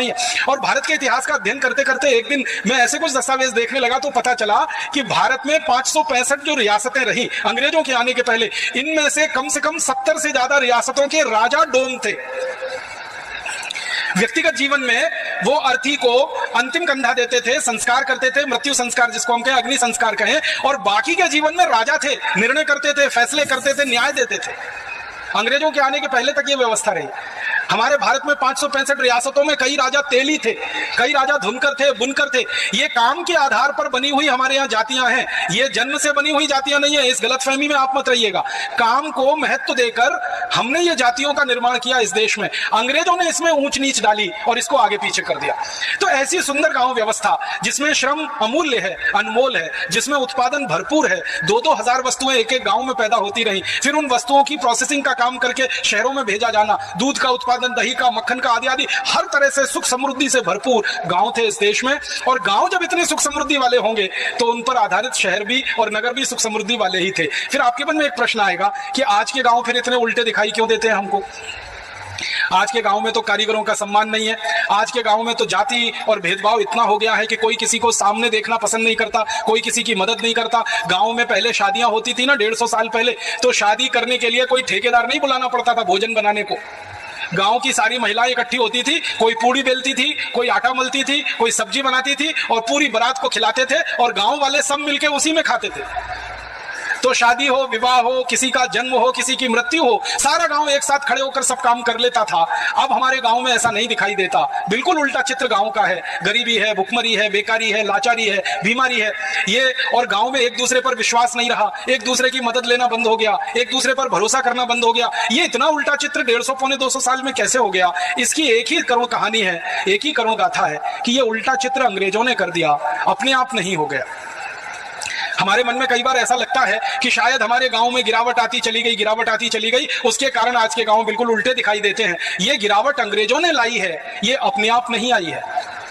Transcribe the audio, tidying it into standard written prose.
है। और भारत के इतिहास का अध्ययन करते करते एक दिन मैं ऐसे कुछ दस्तावेज देखने लगा तो पता चला कि भारत में 565 जो रियासतें रही अंग्रेजों के आने के पहले, इनमें से कम 70 से ज्यादा रियासतों के राजा डोम थे। व्यक्तिगत जीवन में वो अर्थी को अंतिम कंधा देते थे, संस्कार करते थे, मृत्यु संस्कार जिसको हम कहें, अग्नि संस्कार कहें, और बाकी के जीवन में राजा थे, निर्णय करते थे, फैसले करते थे, न्याय देते थे। अंग्रेजों के आने के पहले तक ये व्यवस्था रही। हमारे भारत में 565 रियासतों में कई राजा तेली थे, कई राजा धुनकर थे, बुनकर थे। ये काम के आधार पर बनी हुई हमारे यहाँ जातियां हैं, ये जन्म से बनी हुई जातियां नहीं है। इस गलतफहमी में आप मत रहिएगा। काम को महत्व देकर हमने ये जातियों का निर्माण किया इस देश में। अंग्रेजों ने इसमें ऊंच नीच डाली और इसको आगे पीछे कर दिया। तो ऐसी सुंदर गांव व्यवस्था जिसमें श्रम अमूल्य है, अनमोल है, जिसमें उत्पादन भरपूर है, 2-2 हजार वस्तुएं एक एक गांव में पैदा होती रही, फिर उन वस्तुओं की प्रोसेसिंग का काम करके शहरों में भेजा जाना, दूध का उत्पादन, दही का, मक्खन का आदि आदि, हर तरह से सुख समृद्धि से भरपूर गांव थे इस देश में। और गांव जब इतने सुख समृद्धि वाले होंगे तो उन पर आधारित शहर भी और नगर भी सुख समृद्धि वाले ही थे। फिर आपके मन में एक प्रश्न आएगा कि आज के गांव फिर इतने उल्टे दिखाई क्यों देते हैं हमको? आज के गांव में तो कारीगरों का सम्मान नहीं है, आज के गांव में तो जाति और भेदभाव इतना हो गया है कि कोई किसी को सामने देखना पसंद नहीं करता, कोई किसी की मदद नहीं करता। गांव में पहले शादियां होती थी ना 150 साल पहले, तो शादी करने के लिए कोई ठेकेदार नहीं बुलाना पड़ता था भोजन बनाने को। गांव की सारी महिलाएं इकट्ठी होती थी, कोई पूड़ी बेलती थी, कोई आटा मलती थी, कोई सब्जी बनाती थी और पूरी बारात को खिलाते थे और गांव वाले सब मिलके उसी में खाते थे। तो शादी हो, विवाह हो, किसी का जन्म हो, किसी की मृत्यु हो, सारा गांव एक साथ खड़े होकर सब काम कर लेता था। अब हमारे गांव में ऐसा नहीं दिखाई देता, बिल्कुल उल्टा चित्र गांव का है। गरीबी है, भुखमरी है, बेकारी है, लाचारी है, बीमारी है ये। और गांव में एक दूसरे पर विश्वास नहीं रहा, एक दूसरे की मदद लेना बंद हो गया, एक दूसरे पर भरोसा करना बंद हो गया। ये इतना उल्टा चित्र 150-200 साल में कैसे हो गया? इसकी एक ही करुण कहानी है, एक ही करुण गाथा है कि ये उल्टा चित्र अंग्रेजों ने कर दिया, अपने आप नहीं हो गया। हमारे मन में कई बार ऐसा लगता है कि शायद हमारे गांव में गिरावट आती चली गई, गिरावट आती चली गई, उसके कारण आज के गांव बिल्कुल उल्टे दिखाई देते हैं। ये गिरावट अंग्रेजों ने लाई है, ये अपने आप नहीं आई है।